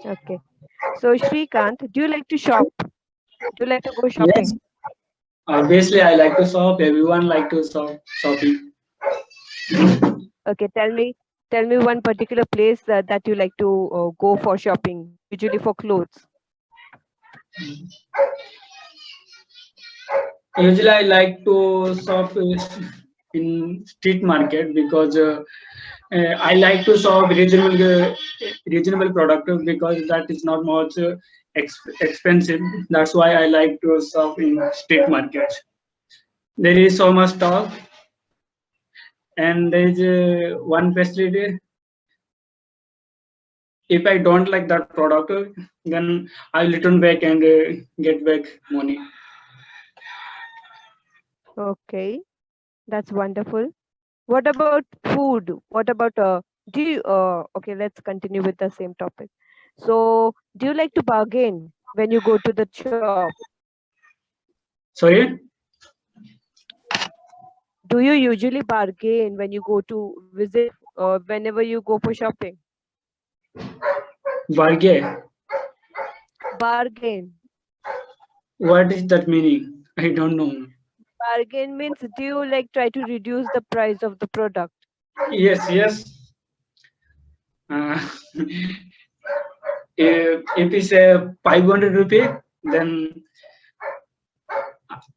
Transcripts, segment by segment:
Okay. So Shrikant, do you like to shop? Do you like to go Yes, shopping? obviously I like to shop. Everyone like to shopping. Okay, tell me one particular place that you like to go for shopping, usually for clothes. Usually I like to shop in street market because I like to shop reasonable product because that is not much expensive. That's why I like to shop in street market. There is so much stock and there is one facility. If I don't like that product, then I return back and get back money. Okay, that's wonderful. What about food? What about do you okay, let's continue with the same topic. So, do you like to bargain when you go to the shop? Sorry, Do you usually bargain when you go to visit whenever you go for shopping? bargain. Bargain. What is that meaning? I don't know. Bargain means do you like try to reduce the price of the product? Yes, yes. Uh, if it's a 500 rupee, then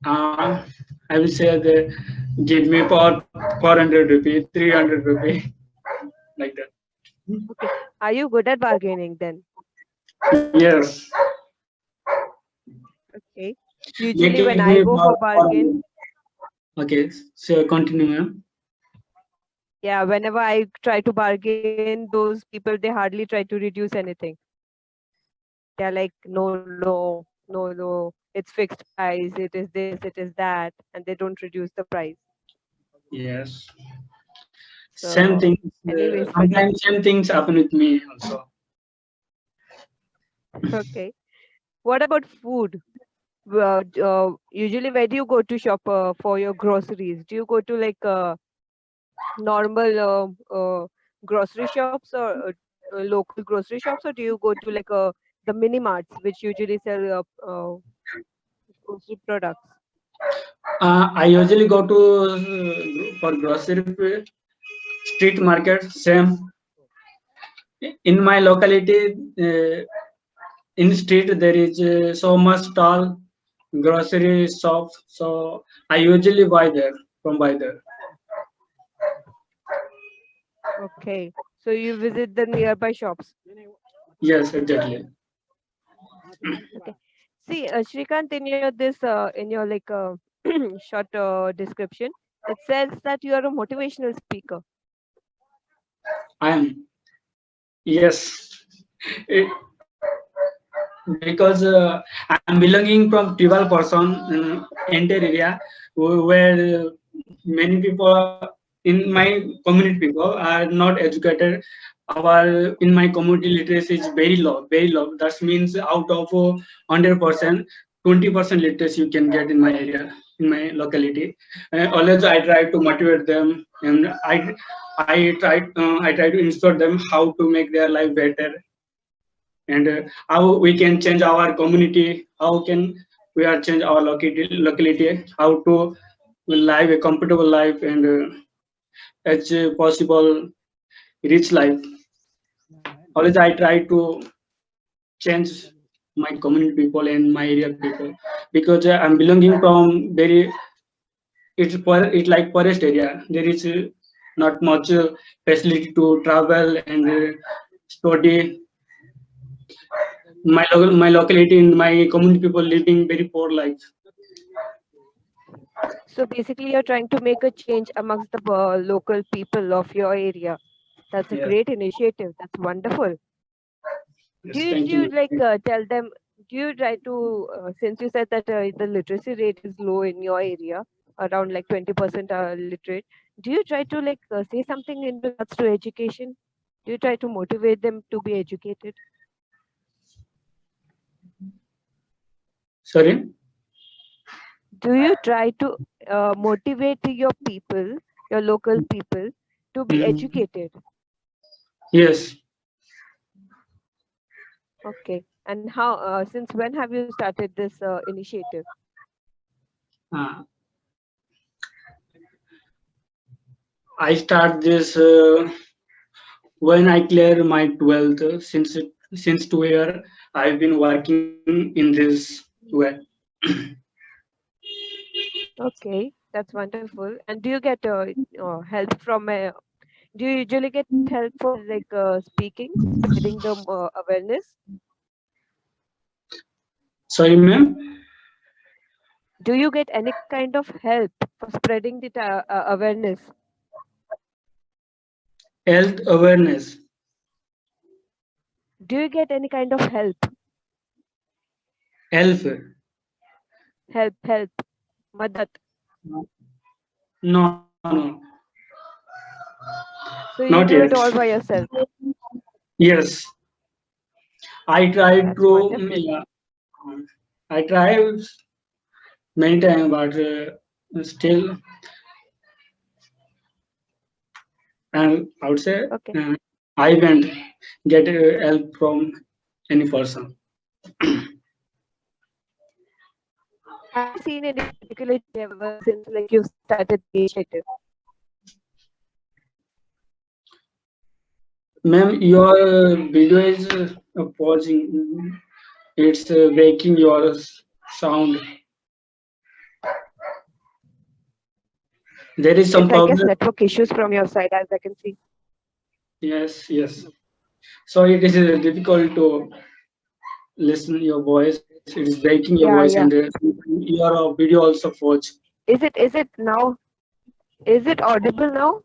uh, I will say the give me for 400 rupee, 300 rupee, like that. Okay. Are you good at bargaining then? Yes, Okay. they Usually when give I me go for for bargain, 400. Okay, so continue, ma'am. yeah, whenever I try to bargain, those people they hardly try to reduce anything. They're like, no, no, no, no, it's fixed price, it is this, it is that, and they don't reduce the price. Yes, same So, things. anyways, forget. Sometimes same things happen with me also. Okay. What about food? Usually, where do you go to shop for your groceries? Do you go to like normal grocery shops or local grocery shops, or do you go to like the mini marts which usually sell grocery products? I usually go to for grocery street market. Same in my locality. In street there is so much stall grocery shop, so I usually buy there. Okay, so you visit the nearby shops. Yes, exactly. Okay. See, Shrikant, in your like short description, it says that you are a motivational speaker. I am. Yes. It, because I'm belonging from tribal person entire area where many people in my community people are not educated. Our in my community literacy is very low, very low. That means out of 100%, 20% literacy you can get in my area, in my locality. Always I try to motivate them, and I try to inspire them how to make their life better, and how we can change our community, how can we are change our locality, how to live a comfortable life, and as possible rich life. Always I try to change my community people and my area people, because I'm belonging from very, it's like forest area. There is not much facility to travel and study. My locality and my community people living very poor life. So basically, you're trying to make a change amongst the local people of your area. That's a Yes, great initiative. That's wonderful. yes, Do thank you you. like tell them? Do you try to since you said that the literacy rate is low in your area, around like 20% are literate? Do you try to like say something in regards to education? Do you try to motivate them to be educated? Sorry. Do you try to motivate your people, your local people, to be Mm, educated? yes. Okay. And how, since when have you started this initiative? Uh, I start this when I clear my 12th. Since 2 year, I've been working in this way. Okay, that's wonderful. And do you get help from do you usually get help for like speaking, spreading the awareness? Sorry, ma'am. Do you get any kind of help for spreading the awareness? Health awareness. Do you get any kind of help? Health. Help, madat. No, no, So not you do yet. it all by yourself. Yes, I tried That's to. wonderful. Yeah, I tried many times, but still, and I would say Okay. I won't get help from any person. Have you seen any particular change ever since like you started the initiative? Ma'am, your video is pausing. It's breaking your sound. There is some It's, I guess, problem. network issues from your side, as I can see. Yes, yes. So it is difficult to listen your voice. It is breaking your voice, Yeah, and yeah. your video also pause. Is it now? Is it audible now?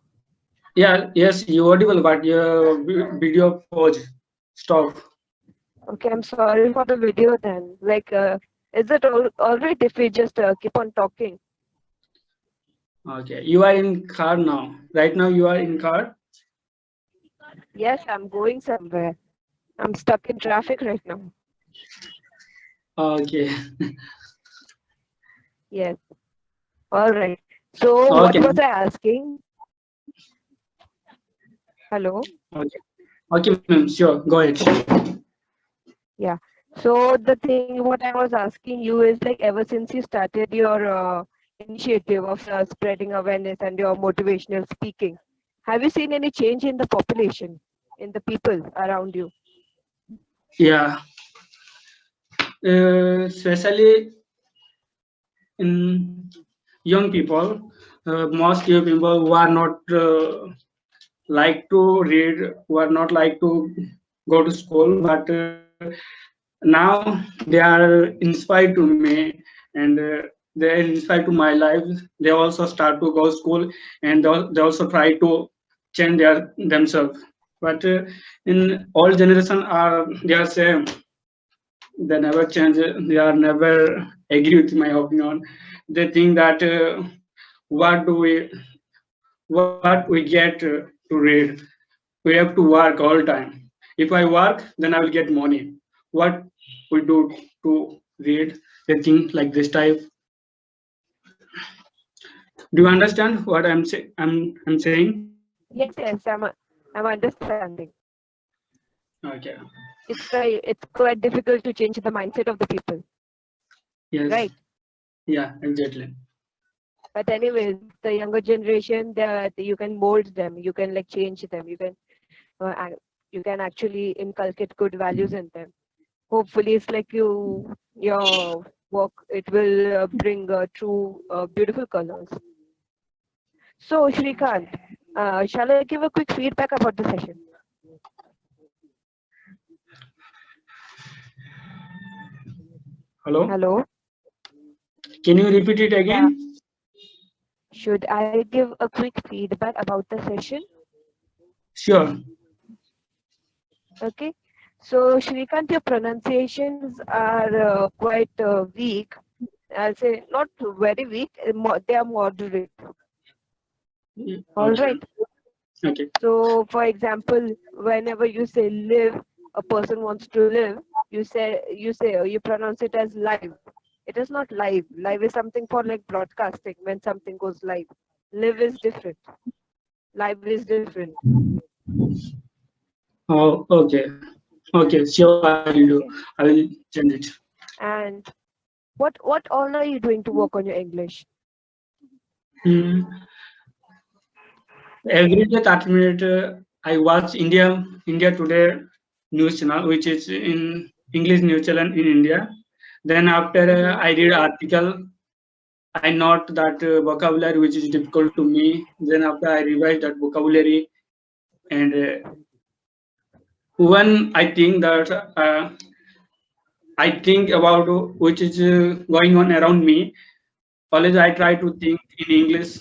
Yeah, yes, you audible, but your video pause. Stop. Okay, I'm sorry for the video then. Like, is it all right if we just keep on talking? Okay, you are in car now. Right now, you are in car. Yes, I'm going somewhere. I'm stuck in traffic right now. Okay, Yes. All right. So, what okay, was I asking? Hello? okay, okay, ma'am. Sure, go ahead. Yeah. So, the thing what I was asking you is like, ever since you started your initiative of spreading awareness and your motivational speaking, have you seen any change in the population, in the people around you? Yeah, especially in young people, most young people who are not like to read, who are not like to go to school, but now they are inspired to me, and they are inspired to my life. They also start to go school, and they also try to change themselves. But in all generation are they are same. They never change. They are never agree with my opinion. They think that what do we what we get to read, we have to work all time. If I work, then I will get money. What we do to read, they think like this type. Do you understand what I'm saying? Yes, yes, I'm understanding. Okay. It's quite difficult to change the mindset of the people, Yes. right? Yeah, exactly. But anyways, the younger generation, you can mold them, you can like change them, you can actually inculcate good values in them. Hopefully, it's like your work, it will bring true beautiful colors. So, Shrikant, shall I give a quick feedback about the session? Hello. Hello? Can you repeat it Yeah. again? Should I give a quick feedback about the session? Sure. Okay. So, Shrikant, your pronunciations are quite weak. I'll say not very weak, they are moderate. All Okay. right. Okay. So, for example, whenever you say live, a person wants to live, you pronounce it as live. It is not live. Live is something for like broadcasting when something goes live. Live is different. Live is different. Oh, okay. Okay, sure, I will do. Okay. I will change it. And what all are you doing to work on your English? Hmm. Every day, 30 minutes, I watch India Today news channel, which is in English news channel in India. Then after Mm-hmm. I read article, I note that vocabulary which is difficult to me. Then after I revise that vocabulary, and when I think that I think about which is going on around me, always I try to think in English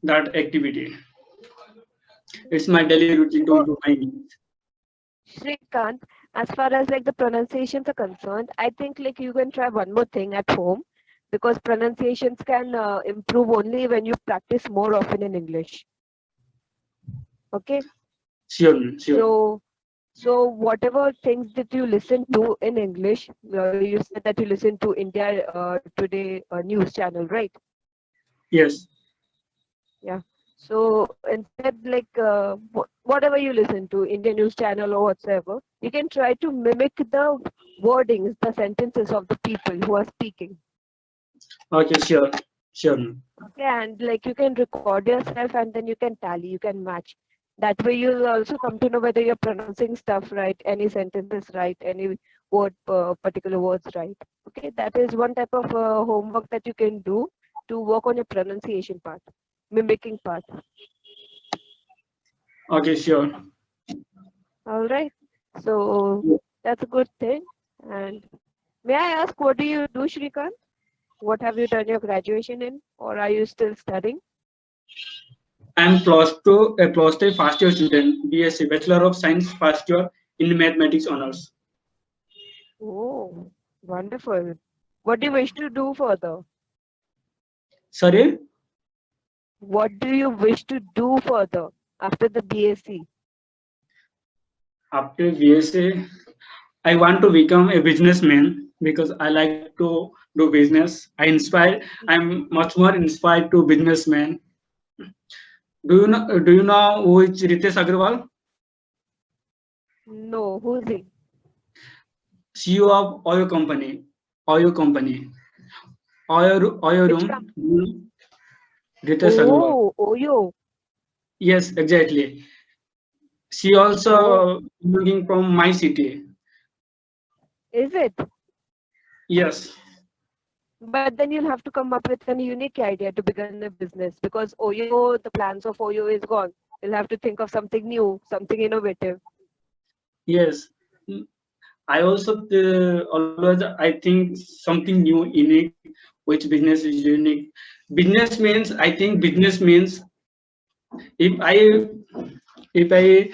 that activity. It's my daily routine to So, improve my English. Shrikant, as far as like the pronunciations are concerned, I think like you can try one more thing at home because pronunciations can improve only when you practice more often in English. Okay, Sure, ma'am, sure. so whatever things that you listen to in English, you said that you listen to India Today news channel, right? Yes. Yeah. So instead, like whatever you listen to, Indian news channel or whatsoever, you can try to mimic the wordings, the sentences of the people who are speaking. Okay, sure. Sure, ma'am. Okay, and like you can record yourself and then you can tally, you can match. That way you'll also come to know whether you're pronouncing stuff right, any sentences right, any particular words right. Okay, that is one type of homework that you can do to work on your pronunciation part, mimicking part. Okay, sure. All right. So that's a good thing. And may I ask, what do you do, Shrikant? What have you done your graduation in, or are you still studying? I'm plus two first year student, BSc, Bachelor of Science first year in Mathematics honors. Oh, wonderful. What do you wish to do further? Sorry, What do you wish to do further after the BSc? after BSc, I want to become a businessman because I like to do business. I'm much more inspired to businessman. Do you know who is Ritesh Agrawal, No, who's he? CEO of Oyo company, Oyo Which Room, come? Ritesh Agrawal. Oh, Oyo. Yes, exactly. She Oh, also belonging from my city. is it? Yes, But then you'll have to come up with a unique idea to begin a business because Oyo, the plans of Oyo is gone. You'll have to think of something new, something innovative. yes. I also always I think something new, unique, which business is unique. Business means I think business means if I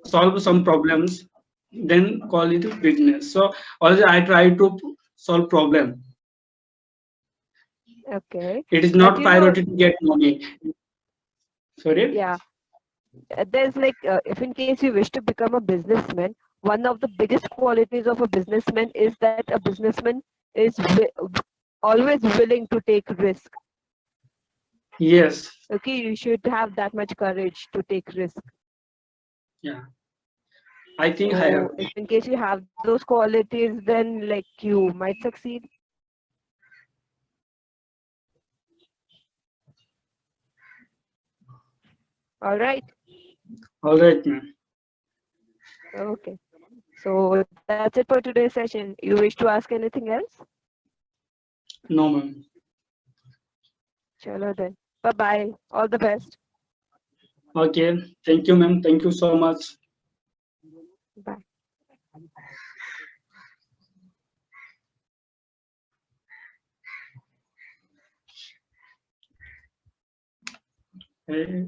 solve some problems, then call it business. So always I try to solve problem. Okay. It is But not you know, priority to get money. Sorry. yeah, there's like, if in case you wish to become a businessman, one of the biggest qualities of a businessman is that a businessman is always willing to take risk. Yes. Okay, you should have that much courage to take risk. Yeah. I think I have. So if in case you have those qualities, then like you might succeed. All right. All right, man. Okay. So that's it for today's session. You wish to ask anything else? No, man. Chalo then. Bye bye. All the best. Okay. Thank you, ma'am. Thank you so much. Bye. Hey.